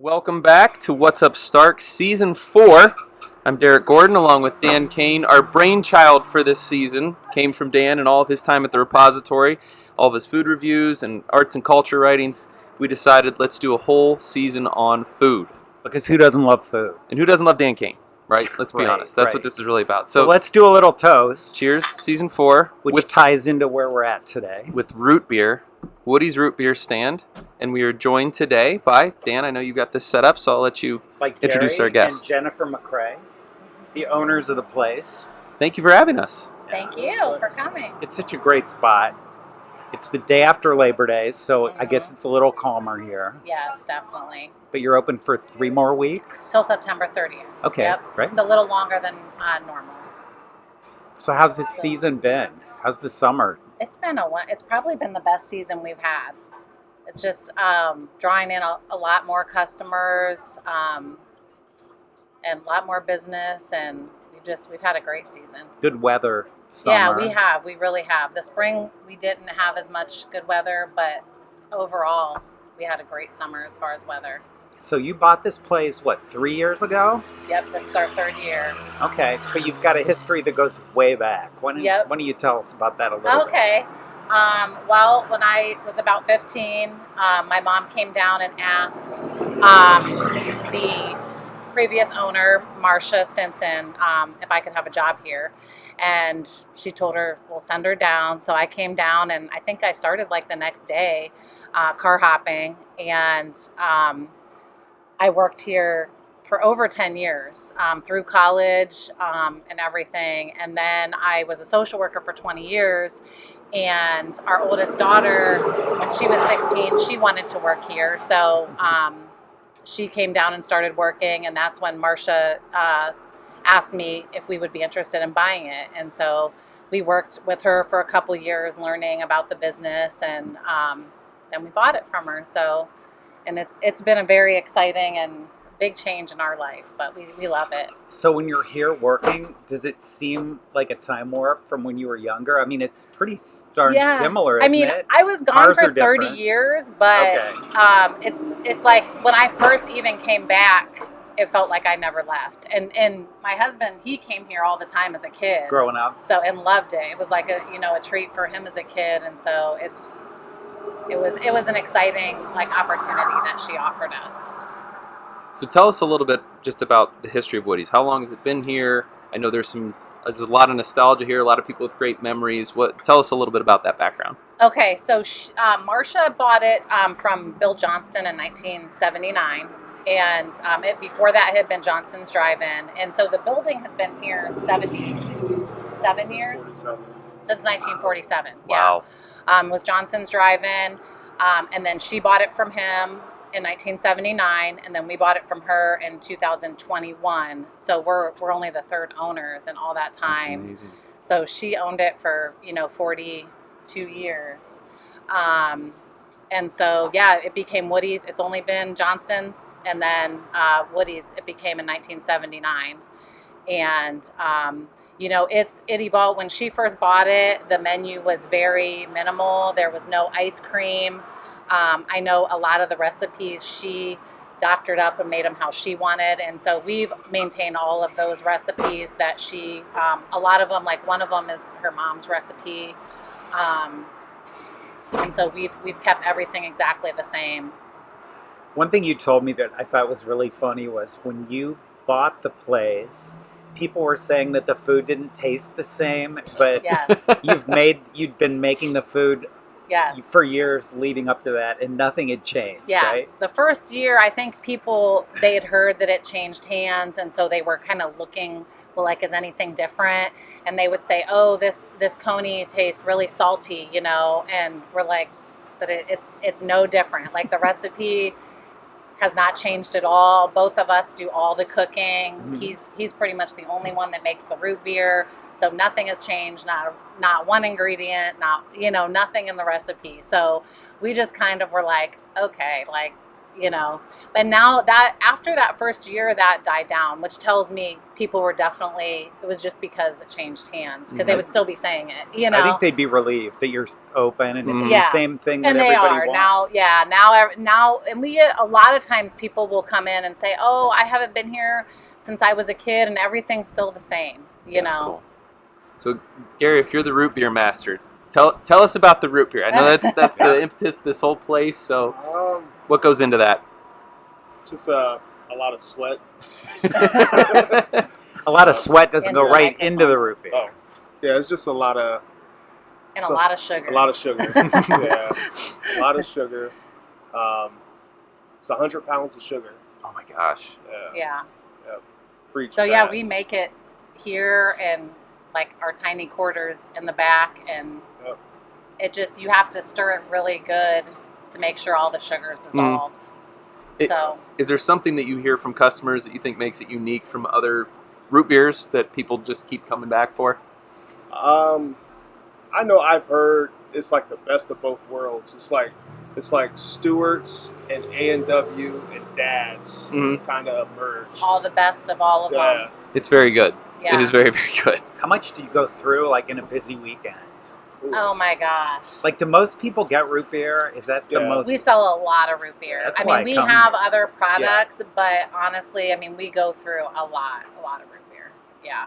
Welcome back to What's Up Stark Season 4. I'm Derek Gordon along with Dan Kane. Our brainchild for this season came from Dan and all of his time at the repository, all of his food reviews and arts and culture writings. We decided let's do a whole season on food. Because who doesn't love food? And who doesn't love Dan Kane, right? Let's be Right, honest. That's right. what this is really about. So let's do a little toast, cheers to Season 4 which ties into where we're at today. with root beer, Woody's Root Beer Stand. And we are joined today by, Dan, I know you got this set up, so I'll let you Like introduce Jerry our guests. and Jennifer McCrae, the owners of the place. Thank you for having us. Thank you for coming. It's such a great spot. It's the day after Labor Day, so I guess it's a little calmer here. Yes, definitely. But you're open for 3 more weeks? Till September 30th. Okay, Yep. great. It's a little longer than normal. So how's this season been? How's the summer? It's probably been the best season we've had. It's just drawing in a lot more customers and a lot more business, and we've had a great season. Good weather summer. Yeah, we really have. The spring we didn't have as much good weather, but overall we had a great summer as far as weather. So you bought this place, 3 years ago? Yep, this is our 3rd year. Okay, but you've got a history that goes way back. Why don't you tell us about that a little bit? Okay. Well, when I was about 15, my mom came down and asked the previous owner, Marcia Stinson, if I could have a job here. And she told her, we'll send her down. So I came down, and I think I started like the next day car hopping. And I worked here for over 10 years through college and everything. And then I was a social worker for 20 years. And our oldest daughter, when she was 16, she wanted to work here. So she came down and started working. And that's when Marcia asked me if we would be interested in buying it. And so we worked with her for a couple years learning about the business. And then we bought it from her. So, and it's been a very exciting and big change in our life, but we love it. So when you're here working, does it seem like a time warp from when you were younger? I mean, it's pretty darn similar, isn't it? I was gone Cars for are 30 different. years, but Okay. it's like when I first even came back, it felt like I never left. And my husband, he came here all the time as a kid. Growing up. So, and loved it. It was like a treat for him as a kid, and so it was an exciting opportunity that she offered us. So tell us a little bit just about the history of Woody's. How long has it been here? I know there's a lot of nostalgia here, a lot of people with great memories. Tell us a little bit about that background. Okay, so Marcia bought it from Bill Johnston in 1979, and before that had been Johnston's Drive-In, and so the building has been here 77 years? Since 1947. Wow. Yeah. Was Johnston's Drive-In, and then she bought it from him in 1979, and then we bought it from her in 2021. So we're only the 3rd owners in all that time. That's amazing. So she owned it for 42 years, and so it became Woody's. It's only been Johnston's, and then Woody's. It became in 1979, and it evolved. When she first bought it, the menu was very minimal. There was no ice cream. I know a lot of the recipes she doctored up and made them how she wanted, and so we've maintained all of those recipes that she, a lot of them, like one of them is her mom's recipe, and so we've kept everything exactly the same. One thing you told me that I thought was really funny was when you bought the place, people were saying that the food didn't taste the same, but Yes. you'd been making the food Yes. for years leading up to that, and nothing had changed, Yes. right? The first year, I think they had heard that it changed hands, and so they were kind of looking, well, is anything different? And they would say, oh, this coney tastes really salty, and we're like, but it's no different. The recipe has not changed at all. Both of us do all the cooking. Mm-hmm. He's pretty much the only one that makes the root beer. So nothing has changed, not one ingredient, nothing in the recipe. So we just kind of were like, okay, you know. And now that after that first year, that died down, which tells me people were definitely, it was just because it changed hands, because they would still be saying it, you know. I think they'd be relieved that you're open and it's Yeah. the same thing that And they everybody are wants. now, and we get a lot of times people will come in and say, "Oh, I haven't been here since I was a kid, and everything's still the same," you That's know. cool. So, Gary, if you're the root beer master, tell us about the root beer. I know that's the impetus of this whole place. So, what goes into that? Just a lot of sweat. A lot of sweat doesn't Into go the right microphone. into the root beer. Oh, yeah, it's just a lot of And So- a lot of sugar. a lot of sugar. Yeah, a lot of sugar. It's 100 pounds of sugar. Oh my gosh. Yeah. For each So yeah, bag. we make it here in like our tiny quarters in the back, and Yep. it just, you have to stir it really good to make sure all the sugar's dissolved. So Is there something that you hear from customers that you think makes it unique from other root beers that people just keep coming back for? I know I've heard it's like the best of both worlds. It's like Stewart's and A&W and Dad's Mhm. kind of merge. all the best of all of Yeah. them. It's very good. Yeah. It is very, very good. How much do you go through like in a busy weekend? Ooh. Oh my gosh. Like, do most people get root beer? Is that the Yeah. most? We sell a lot of root beer. That's I why mean, we come have here. other products, but honestly, I mean, we go through a lot of root beer. Yeah.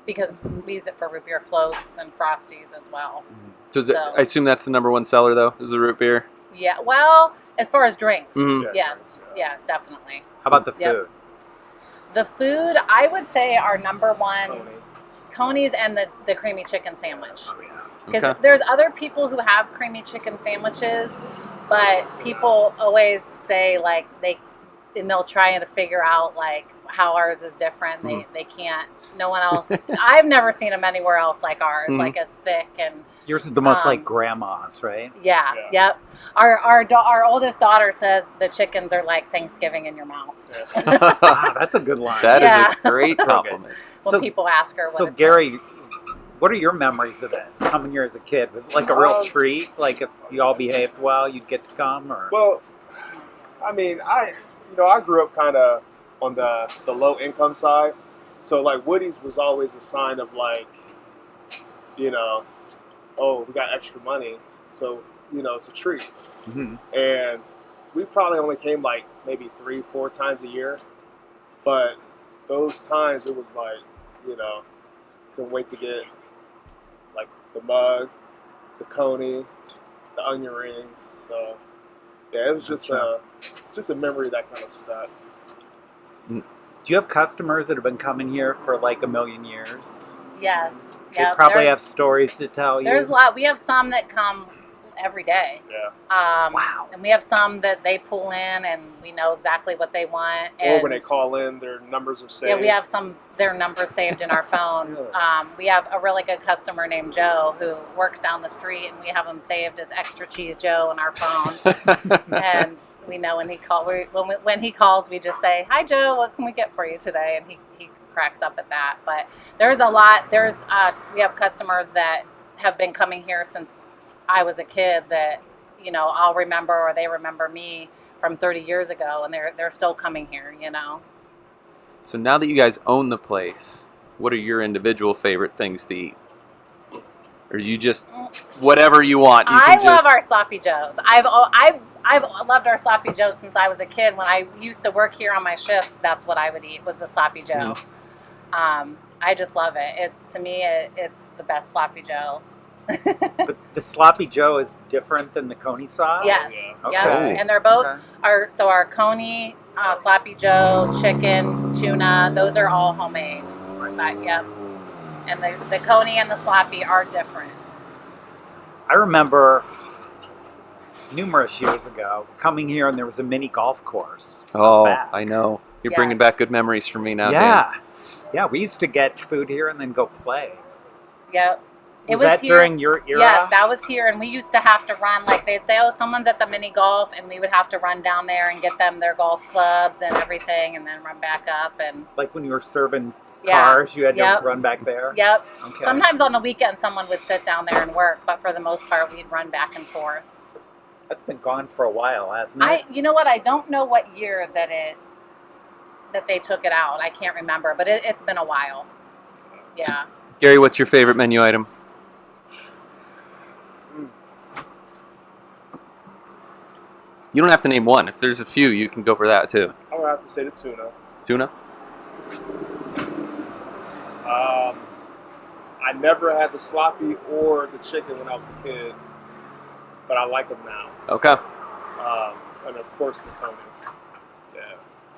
Because we use it for root beer floats and frosties as well. So, is it, So- I assume that's the number one seller, though, is the root beer. Yeah. Well, as far as drinks, Mhm. Yeah, yes. drinks, Yes, definitely. How about the Yep. food? The food, I would say our number one, Tony. Coney's and the creamy chicken sandwich. Oh yeah. Because Okay. there's other people who have creamy chicken sandwiches, but people always say like they'll try to figure out like how ours is different. They can't. No one else. I've never seen them anywhere else like ours, Mhm. like as thick and Yours is the most like Um, grandma's, right? yeah, Yeah. yep. Our oldest daughter says the chickens are like Thanksgiving in your mouth. Yeah. Wow, that's a good line. That is Yeah. a great Very good. compliment. When So- people ask her what So it's Gary, what are your memories of this? Coming here as a kid, was it like a real treat? Like if you all behaved well, you'd get to come, or Well, I mean, I grew up kind of on the low income side, so like Woody's was always a sign of like, oh, we got extra money, so it's a treat. Mhm. And we probably only came like maybe 3-4 times a year, but those times it was like, couldn't wait to get like the mug, the coney, the onion rings. So yeah, it was just a memory that kind of stuck. do you have customers that have been coming here for like a million years? Yes. They Yep. probably There's- have stories to tell you. There's a lot. We have some that come every day. Yeah. Wow. And we have some that they pull in and we know exactly what they want. Or And when they call in, their numbers are saved. yeah, we have their numbers saved in our phone. Really? We have a really good customer named Joe who works down the street, and we have him saved as Extra Cheese Joe in our phone. And we know when he when he calls, we just say, "Hi Joe, what can we get for you today?" And he cracks up at that. But there's a lot. We have customers that have been coming here since I was a kid that I'll remember, or they remember me from 30 years ago, and they're still coming here. So now that you guys own the place, what are your individual favorite things to eat? Or you just whatever you want? You I can love just, our sloppy joes. I've loved our sloppy joes since I was a kid. When I used to work here on my shifts, that's what I would eat, was the sloppy joe. I just love it. It's the best sloppy joe. But the sloppy Joe is different than the coney sauce. Yes. Yeah. Yep. Okay. And they're both Okay. our coney, sloppy joe, chicken, tuna. Those are all homemade. Yep. And the coney and the sloppy are different. I remember numerous years ago coming here, and there was a mini golf course. Oh, back. I know. You're Yes. bringing back good memories for me now. Yeah, yeah. We used to get food here and then go play. Yep. It Was was that here. during your era? Yes, that was here, and we used to have to run, like they'd say, oh, someone's at the mini golf, and we would have to run down there and get them their golf clubs and everything, and then run back up, and Like when you were serving yeah, cars, you had Yep. to run back there. yep. Okay. Sometimes on the weekend, someone would sit down there and work, but for the most part, we'd run back and forth. That's been gone for a while, hasn't it? You know what? I don't know what year that they took it out. I can't remember, but it's been a while. Yeah. Gary, what's your favorite menu item? You don't have to name one. If there's a few, you can go for that too. I would have to say the tuna. Tuna? I never had the sloppy or the chicken when I was a kid, but I like them now. Okay. And of course the Conants. Yeah.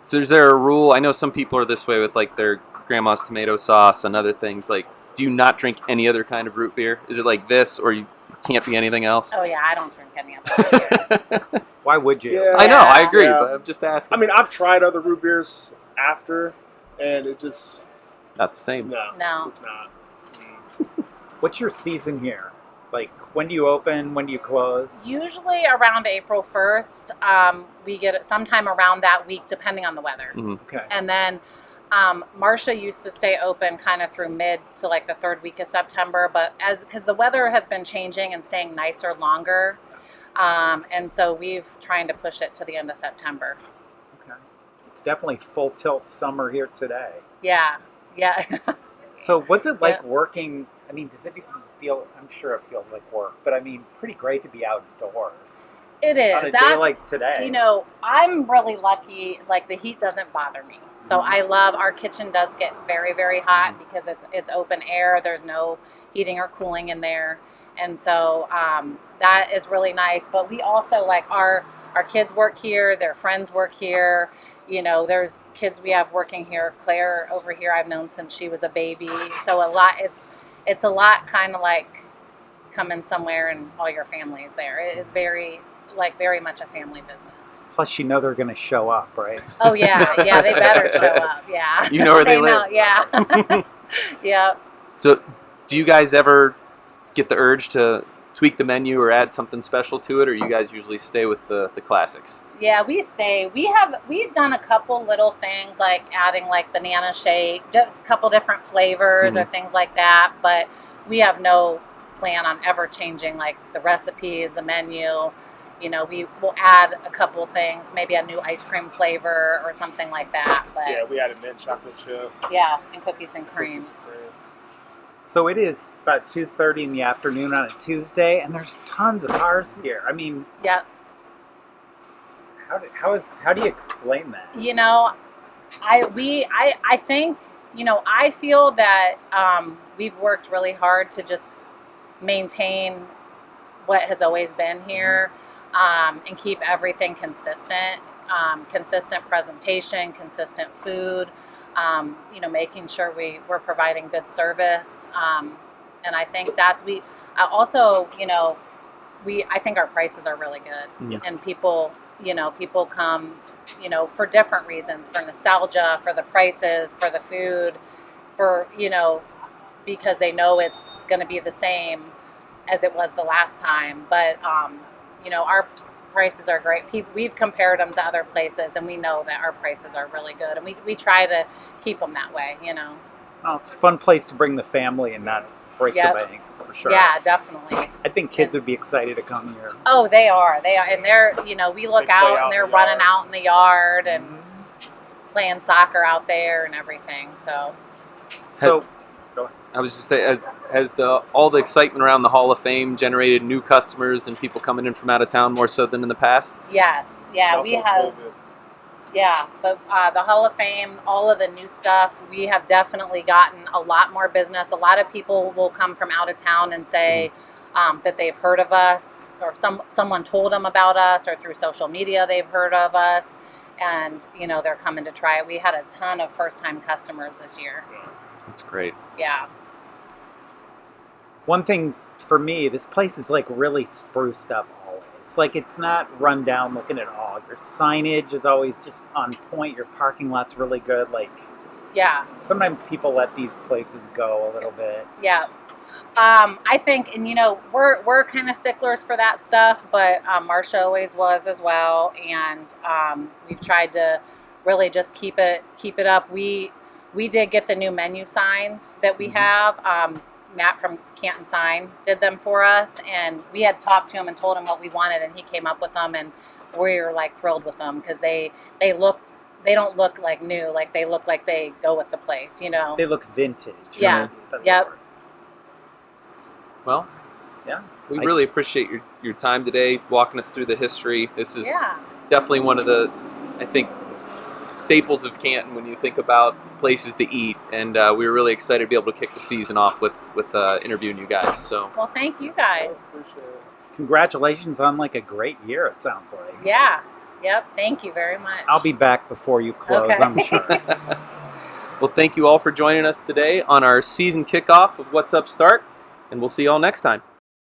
So is there a rule? I know some people are this way with like their grandma's tomato sauce and other things. Like, do you not drink any other kind of root beer? Is it like this, or you can't be anything else? Oh yeah, I don't drink any of that. Why would you? Yeah. I know, I agree, Yeah. but I'm just asking. I mean, I've tried other root beers after, and it just Not the same. No. it's not. What's your season here? Like, when do you open? When do you close? Usually around April 1st, we get it sometime around that week, depending on the weather. Okay. And then Marcia used to stay open kind of through mid to like the third week of September, but because the weather has been changing and staying nicer longer, and so we've trying to push it to the end of September. Okay. It's definitely full tilt summer here today. Yeah. So what's it like Yeah. working? I mean, does it even feel, I'm sure it feels like work, but I mean, pretty great to be outdoors. It is. On a day That's like today. You know, I'm really lucky. Like the heat doesn't bother me. So I love our kitchen does get very, very hot because it's open air. There's no heating or cooling in there, and so that is really nice. But we also like our kids work here. Their friends work here. You know, there's kids we have working here. Claire over here, I've known since she was a baby. So a lot. It's a lot kind of like coming somewhere and all your family is there. It is very much a family business. Plus, you know they're going to show up, right? Oh yeah, they better show up. Yeah, You know where they know, live. Yeah, yeah. So, do you guys ever get the urge to tweak the menu or add something special to it, or you guys usually stay with the classics? Yeah, we stay. We've done a couple little things like adding like banana shake, a couple different flavors or things like that. But we have no plan on ever changing like the recipes, the menu. You know, we will add a couple things, maybe a new ice cream flavor or something like that. But Yeah, we had a mint chocolate chip. yeah, and cookies and cream. cookies and cream. So it is about 2:30 in the afternoon on a Tuesday, and there's tons of cars here. I mean, Yeah. how do you explain that? You know, I think, you know, I feel that we've worked really hard to just maintain what has always been here and keep everything consistent, consistent presentation, consistent food, you know, making sure we're providing good service. And I think also, you know, I think our prices are really good. Yeah. And people come, you know, for different reasons, for nostalgia, for the prices, for the food, for, you know, because they know it's going to be the same as it was the last time. But, you know, our prices are great. We've compared them to other places, and we know that our prices are really good. And we try to keep them that way, you know. Well, it's a fun place to bring the family and not break Yep. the bank, for sure. Yeah, definitely. I think kids would be excited to come here. Oh, they are. And they're, you know, we look They play out out and they're in the running yard. out in the yard and playing soccer out there and everything. So, So, I was just saying, has all the excitement around the Hall of Fame generated new customers and people coming in from out of town more so than in the past? yes. Yeah, Also we have. COVID. Yeah, but the Hall of Fame, all of the new stuff, we have definitely gotten a lot more business. A lot of people will come from out of town and say that they've heard of us, or someone told them about us, or through social media they've heard of us, and you know they're coming to try it. We had a ton of first-time customers this year. That's great. Yeah, one thing for me, this place is like really spruced up always. Like, it's not run down looking at all. Your signage is always just on point. Your parking lot's really good. Like, yeah, sometimes people let these places go a little bit. yeah. I think, and you know, we're kind of sticklers for that stuff, but Marcia always was as well, and we've tried to really just keep it up. We did get the new menu signs that we have. Matt from Canton Sign did them for us, and we had talked to him and told him what we wanted, and he came up with them, and we were like thrilled with them because they don't look like new, like they look like they go with the place, you know. They look vintage. Yeah. That's Yep. the word. Well, Yeah. we really appreciate your time today, walking us through the history. This is Yeah. definitely one of the, I think, staples of Canton when you think about places to eat. And we were really excited to be able to kick the season off with interviewing you guys. So Well, thank you guys. Appreciate it. Congratulations on like a great year, it sounds like. Yeah. Yep. Thank you very much. I'll be back before you close, Okay. I'm sure. well, thank you all for joining us today on our season kickoff of What's Up Stark, and we'll see you all next time.